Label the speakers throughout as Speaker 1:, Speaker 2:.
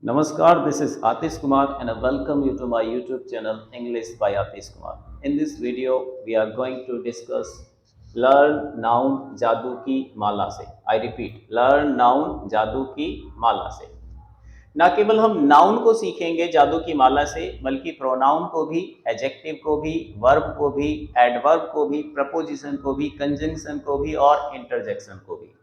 Speaker 1: Namaskar, this is Atish Kumar and I welcome you to my YouTube channel English by Atish Kumar. In this video, we are going to discuss Learn Noun जादू की माला से. I repeat, Learn Noun जादू की माला से. ना केवल हम noun को सीखेंगे जादू की माला से, बल्कि प्रोनाउन को भी, एडजेक्टिव को भी, वर्ब को भी, एडवर्ब को भी, प्रपोजिशन को भी, कंजंक्शन को भी और इंटरजेक्शन को भी.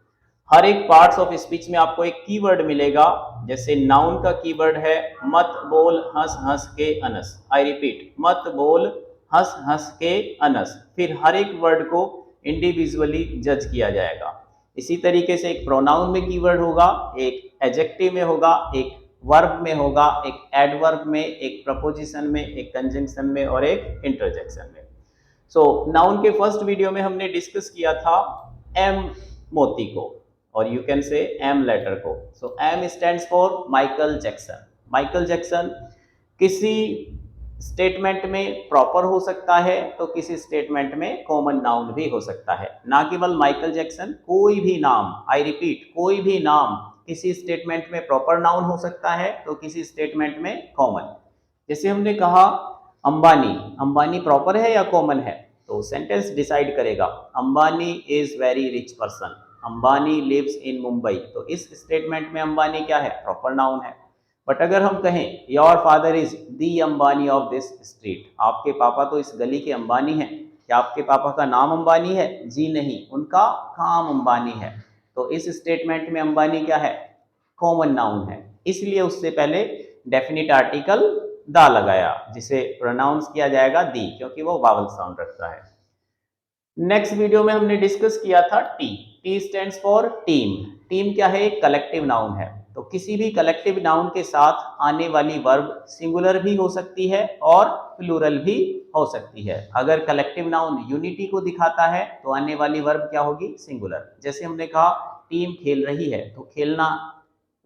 Speaker 1: हर एक पार्ट्स ऑफ स्पीच में आपको एक कीवर्ड मिलेगा. जैसे नाउन का कीवर्ड है मत बोल हंस हंस के अनस. आई रिपीट, मत बोल हंस हंस के अनस. फिर हर एक वर्ड को इंडिविजुअली जज किया जाएगा. इसी तरीके से एक प्रोनाउन में कीवर्ड होगा, एक एडजेक्टिव में होगा, एक वर्ब में होगा, एक एडवर्ब में, एक प्रपोजिशन में, एक कंजंक्शन में और एक इंटरजेक्शन में. सो नाउन के फर्स्ट वीडियो में हमने डिस्कस किया था एम मोती को, और you can say M letter को. So M stands for Michael Jackson. Michael Jackson किसी स्टेटमेंट में प्रॉपर हो सकता है तो किसी स्टेटमेंट में कॉमन नाउन भी हो सकता है. ना केवल माइकल जैक्सन, कोई भी नाम, आई रिपीट, कोई भी नाम किसी स्टेटमेंट में प्रॉपर नाउन हो सकता है तो किसी स्टेटमेंट में कॉमन. जैसे हमने कहा अंबानी. अंबानी प्रॉपर है या कॉमन है? तो सेंटेंस डिसाइड करेगा. Ambani is very rich person. Ambani lives in Mumbai. तो इस स्टेटमेंट में अंबानी क्या है? प्रॉपर नाउन है. बट अगर हम कहें your father is the Ambani of this street, आपके पापा तो इस गली के अंबानी हैं. क्या आपके पापा का नाम अंबानी है? जी नहीं, उनका काम अंबानी है. तो इस स्टेटमेंट में अंबानी क्या है? कॉमन नाउन है. इसलिए उससे पहले डेफिनिट आर्टिकल दा लगाया, जिसे प्रोनाउंस किया जाएगा दी, क्योंकि वो वावल साउंड रखता है. नेक्स्ट वीडियो में हमने डिस्कस किया था T. T stands for team. Team क्या है? एक कलेक्टिव नाउन है. तो किसी भी कलेक्टिव नाउन के साथ आने वाली वर्ब सिंगुलर भी हो सकती है और प्लूरल भी हो सकती है. अगर कलेक्टिव नाउन यूनिटी को दिखाता है तो आने वाली वर्ब क्या होगी? सिंगुलर. जैसे हमने कहा टीम खेल रही है, तो खेलना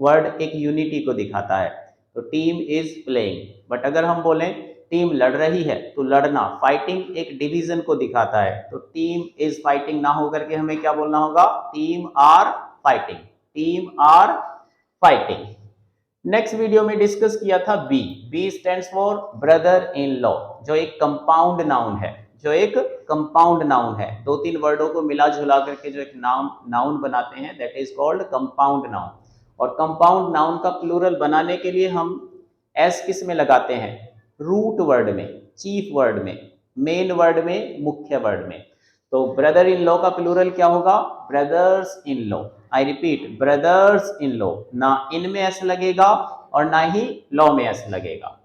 Speaker 1: वर्ड एक यूनिटी को दिखाता है, तो टीम इज प्लेइंग. बट अगर हम बोलें टीम लड़ रही है, तो लड़ना, फाइटिंग एक डिवीजन को दिखाता है, तो टीम इज फाइटिंग ना होकर के हमें क्या बोलना होगा? Team are fighting. Team are fighting. Next video में डिस्कस किया था B. B stands for brother in law, जो एक कंपाउंड नाउन है. जो एक कंपाउंड नाउन है, दो तीन वर्डों को मिला जुला करके जो एक नाउन बनाते हैं, that is called compound noun. और कंपाउंड नाउन का प्लूरल बनाने के लिए हम एस किस में लगाते हैं? रूट वर्ड में, चीफ वर्ड में, मेन वर्ड में, मुख्य वर्ड में. तो ब्रदर इन लॉ का प्लूरल क्या होगा? Brothers in law. I repeat, brothers in law. ना इन में एस लगेगा और ना ही लॉ में एस लगेगा.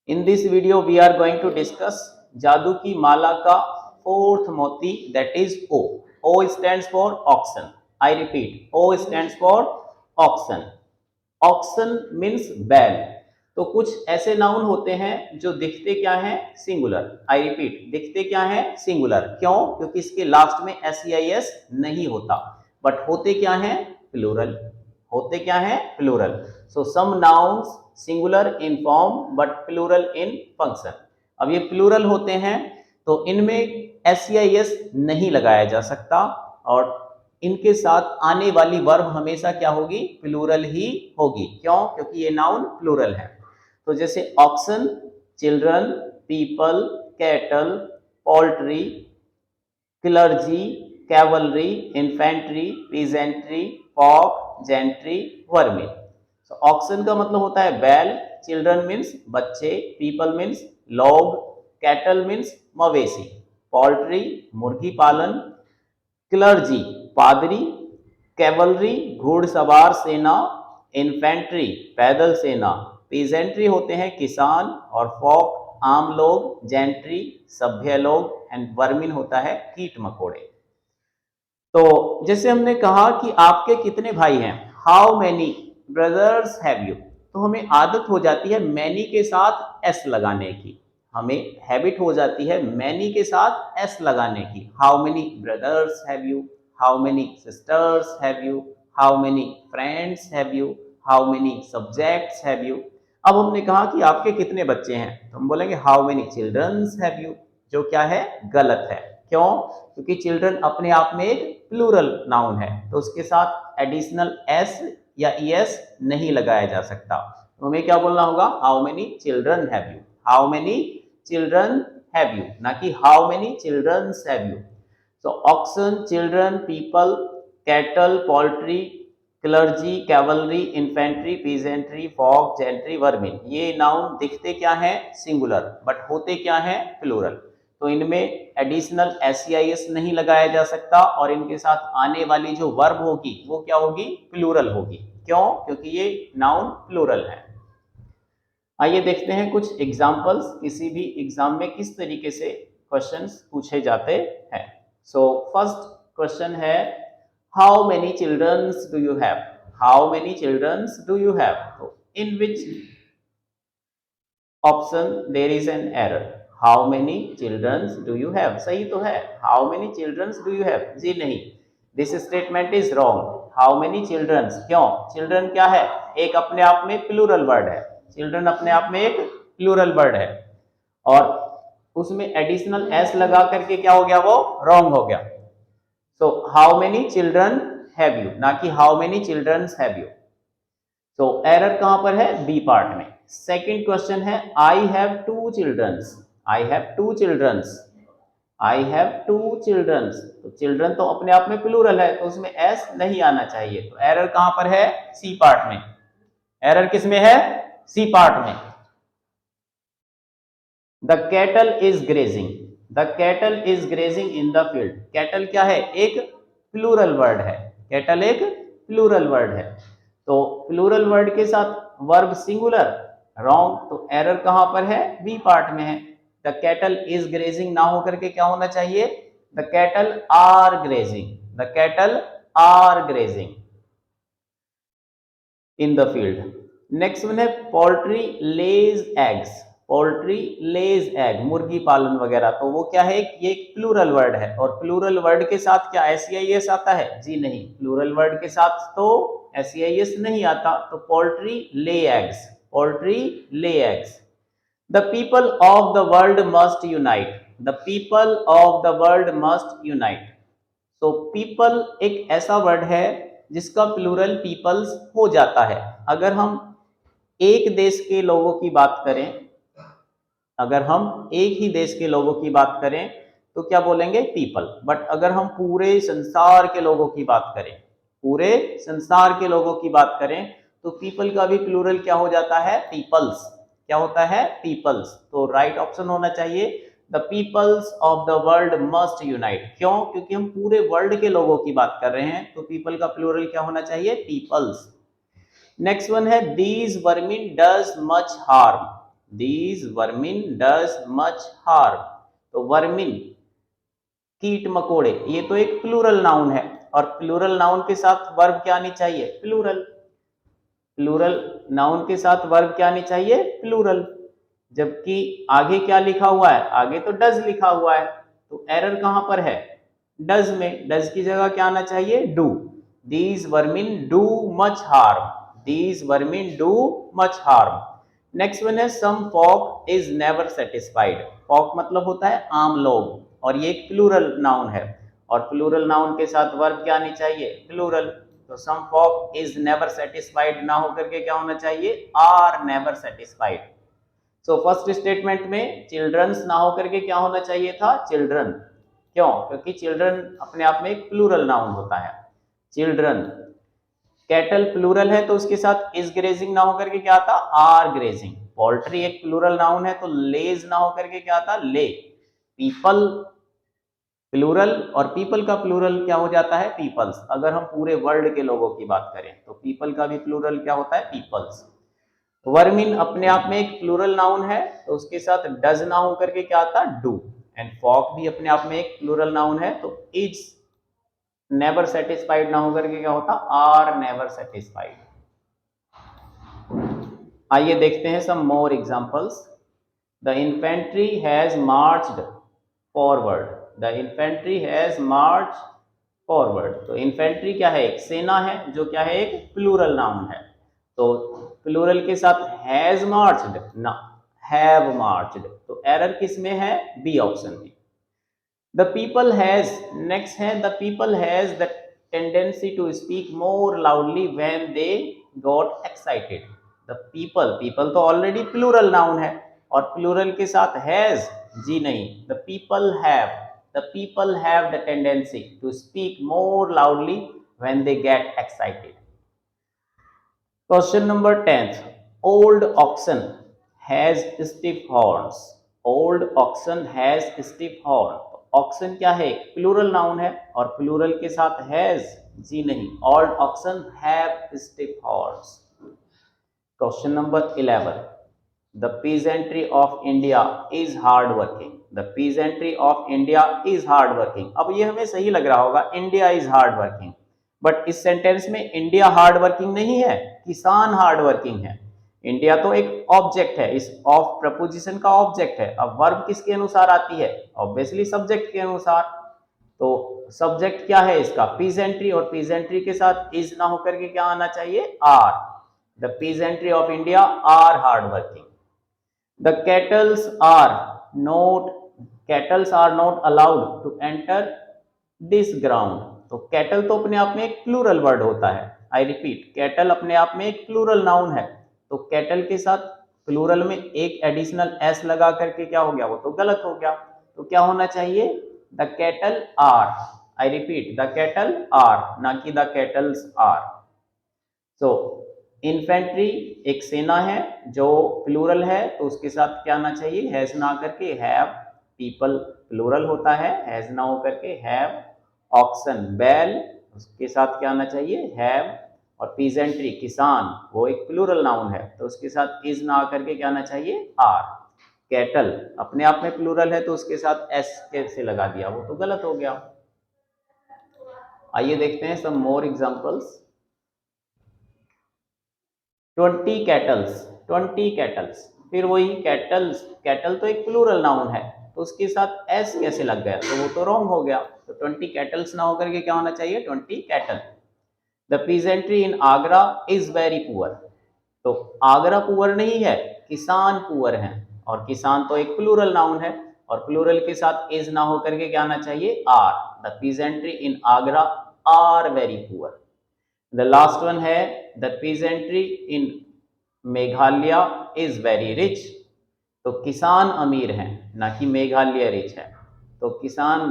Speaker 1: In this video we are going to discuss जादू की माला का फोर्थ मोती, that is O. O stands for oxen. I repeat, O stands for oxen. Oxen means बैल. तो कुछ ऐसे नाउन होते हैं जो दिखते क्या हैं? सिंगुलर. आई रिपीट, दिखते क्या हैं? सिंगुलर. क्यों? क्योंकि इसके लास्ट में एस नहीं होता. बट होते क्या हैं? प्लूरल. होते क्या हैं? Plural. So some nouns singular in form but plural in function. अब ये प्लूरल होते हैं तो इनमें एस नहीं लगाया जा सकता, और इनके साथ आने वाली वर्ब हमेशा क्या होगी? प्लूरल ही होगी. क्यों? क्योंकि ये नाउन प्लूरल है. तो जैसे oxen, children, people, cattle, poultry, clergy, cavalry, infantry, peasantry, folk, gentry, vermin. तो ऑक्सन का मतलब होता है बैल, चिल्ड्रन मीन्स बच्चे, पीपल मीन्स लोग, कैटल मीन्स मवेशी, पोल्ट्री मुर्गी पालन, क्लर्जी पादरी, कैवलरी घुड़सवार सेना, इन्फेंट्री पैदल सेना, पीजेंट्री होते हैं किसान, और फॉक आम लोग, जेंट्री सभ्य लोग, एंड वर्मिन होता है कीट मकोड़े. तो जैसे हमने कहा कि आपके कितने भाई हैं? How many brothers have you. तो हमें आदत हो जाती है मैनी के साथ एस लगाने की. हमें हैबिट हो जाती है मैनी के साथ एस लगाने की. How many brothers have you, how many sisters have you, how many friends have you, how many subjects have you. अब हमने कहा कि आपके कितने बच्चे हैं, तो हम बोलेंगे how many childrens have you, जो क्या है? गलत है. क्यों? क्योंकि चिल्ड्रन अपने आप में एक प्लूरल नाउन है, तो उसके साथ एडिशनल एस या ईएस नहीं लगाया जा सकता। तो हमें क्या बोलना होगा, how many children have you, how many children have you, ना कि how many childrens have you. So oxen, children, people, cattle, poultry, clergy, cavalry, infantry, peasantry, folk, gentry, vermin, ये नाउन दिखते क्या है सिंगुलर बट होते क्या है plural. तो इनमें एडिशनल एस नहीं लगाया जा सकता और इनके साथ आने वाली जो वर्ब होगी वो क्या होगी, प्लूरल होगी। क्यों, क्योंकि ये नाउन प्लूरल है। आइए देखते हैं कुछ एग्जांपल्स, किसी भी एग्जाम में किस तरीके से क्वेश्चंस पूछे जाते हैं। सो फर्स्ट क्वेश्चन है, how many childrens do you have, how many childrens do you have. तो in which option there is an error, how many childrens do you have, सही तो है, how many childrens do you have, जी नहीं, this statement is wrong. How many childrens, क्यों, children क्या है, एक अपने आप में प्लूरल वर्ड है, चिल्ड्रन अपने आप में एक प्लूरल वर्ड है और उसमें एडिशनल एस लगा करके क्या हो गया, वो रॉन्ग हो गया। So how many children have you, ना कि how many childrens have you. तो एरर कहां पर है, बी पार्ट में। सेकंड क्वेश्चन है, I have two childrens, I have two childrens, I have two childrens. तो चिल्ड्रन तो अपने आप में प्लूरल है तो उसमें एस नहीं आना चाहिए। तो एरर कहां पर है, सी पार्ट में। एरर किस में है, सी पार्ट में। The cattle is grazing, the cattle is grazing in the field. Cattle क्या है, एक प्लूरल वर्ड है, कैटल एक प्लूरल वर्ड है। तो प्लूरल वर्ड के साथ वर्ब सिंगुलर, रॉन्ग। तो एरर कहां पर है, बी पार्ट में है। द कैटल इज ग्रेजिंग ना होकर के क्या होना चाहिए, the cattle are grazing, the cattle are grazing in the field. Next one है, poultry lays eggs, poultry lays egg, मुर्गी पालन वगैरह। तो वो क्या है, ये एक प्लूरल वर्ड है और प्लूरल वर्ड के साथ क्या एस आता है, जी नहीं, प्लूरल वर्ड के साथ तो एस नहीं आता। तो poultry lay eggs, poultry lay eggs. The people of the world must unite, the people of the world must unite. तो पीपल एक ऐसा वर्ड है जिसका प्लूरल पीपल्स हो जाता है। अगर हम एक देश के लोगों की बात करें, अगर हम एक ही देश के लोगों की बात करें तो क्या बोलेंगे, पीपल। बट अगर हम पूरे संसार के लोगों की बात करें, पूरे संसार के लोगों की बात करें तो पीपल का भी प्लूरल क्या हो जाता है, पीपल्स। क्या होता है, पीपल्स। तो राइट ऑप्शन होना चाहिए, the peoples of the world must unite. क्यों, क्योंकि हम पूरे वर्ल्ड के लोगों की बात कर रहे हैं तो पीपल का प्लूरल क्या होना चाहिए, पीपल्स। नेक्स्ट वन है, these vermin does much harm, these vermin does much harm. तो वर्मिन कीट मकोड़े, ये तो एक प्लूरल नाउन है और प्लूरल नाउन के साथ वर्ब क्या आनी चाहिए, प्लूरल। प्लूरल नाउन के साथ वर्ब क्या आनी चाहिए, प्लूरल। जबकि आगे क्या लिखा हुआ है, आगे तो डज लिखा हुआ है। तो एरर कहां पर है, डज में। डज की जगह क्या आना चाहिए, do. These vermin do much harm, these vermin do much harm. Next one है, some folk is never satisfied. Folk मतलब होता है आम लोग और ये एक प्लूरल नाउन है और प्लूरल नाउन के साथ वर्ब क्या आनी चाहिए, प्लूरल। तो some folk is never satisfied ना होकर के क्या होना चाहिए, are never satisfied. So first statement में चिल्ड्रंस ना होकर के क्या होना चाहिए था, चिल्ड्रन। क्यों, क्योंकि चिल्ड्रन अपने आप में एक प्लूरल नाउन होता है, चिल्ड्रन। कैटल प्लूरल है तो उसके साथ इज ग्रेजिंग ना होकर के क्या आता, आर ग्रेजिंग। पोल्ट्री एक प्लूरल नाउन है तो लेज ना होकर के क्या आता, ले। पीपल प्लूरल और पीपल का प्लूरल क्या हो जाता है, पीपल्स। अगर हम पूरे वर्ल्ड के लोगों की बात करें तो पीपल का भी प्लूरल क्या होता है, पीपल्स। वर्मिन अपने आप में एक प्लूरल नाउन है तो उसके साथ डज ना होकर के क्या आता, डू। एंड फॉक भी अपने आप में एक प्लूरल नाउन है तो इज नेवर सेटिस्फाइड ना होकर के क्या होता, आर नेवर सेटिस्फाइड। आइए देखते हैं some more examples. The infantry has marched forward, the infantry has march forward. तो इन्फेंट्री क्या है, एक सेना है जो क्या है, एक प्लूरल नाउन है। तो प्लूरल के साथ हैज मार्च्ड ना हैव मार्च्ड। तो एरर किस में है, बी ऑप्शन में। द पीपल हैज, नेक्स्ट है the people has the tendency to speak more loudly when they got excited. The people तो already plural noun है और plural के साथ has जी नहीं. The people have the tendency to speak more loudly when they get excited. Question number 10th. Old oxen has stiff horns. Old oxen has stiff horn. Oxen क्या है? Plural noun है और plural के साथ has जी नहीं. Old oxen have stiff horns. Question number 11. The peasantry of India is hard working. The peasantry of India is hard working. अब ये हमें सही लग रहा होगा, India is hard working. But इस सेंटेंस में इंडिया हार्ड वर्किंग नहीं है, किसान हार्ड वर्किंग है. इंडिया तो एक ऑब्जेक्ट है, इस ऑफ प्रपोजिशन का ऑब्जेक्ट है. अब वर्ब किसके अनुसार आती है? ऑब्वियसली सब्जेक्ट के अनुसार. तो सब्जेक्ट क्या है इसका? पीजेंट्री. और पीजेंट्री के साथ इज ना होकर के क्या आना चाहिए? Are. The peasantry of India are hard working. The cattles are not allowed to enter this ground. तो कैटल तो अपने आप में एक प्लूरल वर्ड होता है. आई रिपीट, कैटल अपने आप में एक प्लूरल नाउन है. तो कैटल के साथ प्लूरल में एक एडिशनल एस लगा करके क्या हो गया? वो तो गलत हो गया. तो क्या होना चाहिए? The cattle are. I repeat, the cattle are, ना कि the cattles are. So infantry एक सेना है जो प्लूरल है, तो उसके साथ क्या आना चाहिए? हैज ना करके हैव. पीपल प्लूरल होता है, हैज ना होकर के हैव. ऑक्सन बैल, उसके साथ क्या आना चाहिए? हैव. और पीजेंट्री किसान, वो एक प्लूरल नाउन है, तो उसके साथ इज ना आकर के क्या आना चाहिए? आर. कैटल अपने आप में प्लूरल है, तो उसके साथ एस कैसे लगा दिया? वो तो गलत हो गया. आइए देखते हैं सम मोर एग्जांपल्स. 20 कैटल्स. फिर वही कैटल्स, कैटल तो एक प्लूरल नाउन है, तो उसके साथ एस कैसे लग गया? तो वो तो रॉन्ग हो गया. तो 20 कैटल्स ना होकर के क्या होना चाहिए? 20 cattle. The peasantry in Agra is very poor. तो आगरा पुअर नहीं है, किसान पुअर हैं, और किसान तो एक प्लूरल नाउन है, और प्लूरल के साथ इज ना होकर के क्या आना चाहिए? Are. The peasantry in Agra are very poor. The last one है the peasantry in Meghalaya is very rich. तो किसान अमीर हैं, ना कि मेघालय रिच है. तो किसान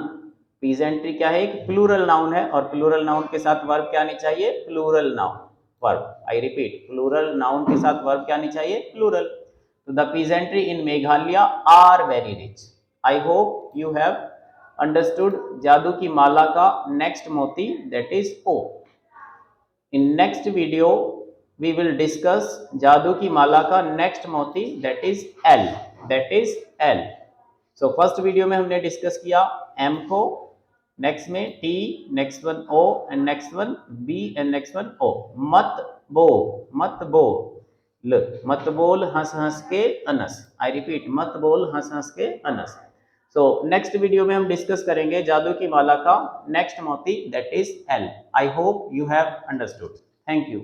Speaker 1: पीजेंट्री क्या है? एक प्लूरल नाउन है, और प्लूरल नाउन के साथ वर्ब क्या आनी चाहिए? Plural noun verb. I repeat, plural noun के साथ वर्ब क्या आनी चाहिए? प्लूरल. तो the peasantry in Meghalaya are very rich. I hope you have understood जादू की माला का नेक्स्ट मोती, that is O. In next video we will discuss जादू की माला का नेक्स्ट मोती, that is L. So first video में हमने डिस्कस किया M को, नेक्स्ट में T, next one O and next one B and next one O. मत बोल हंस हंस के अनस. आई रिपीट, मत बोल हंस हंस के अनस. सो नेक्स्ट वीडियो में हम डिस्कस करेंगे जादू की माला का नेक्स्ट मोती, that is L. I hope you have understood. Thank you.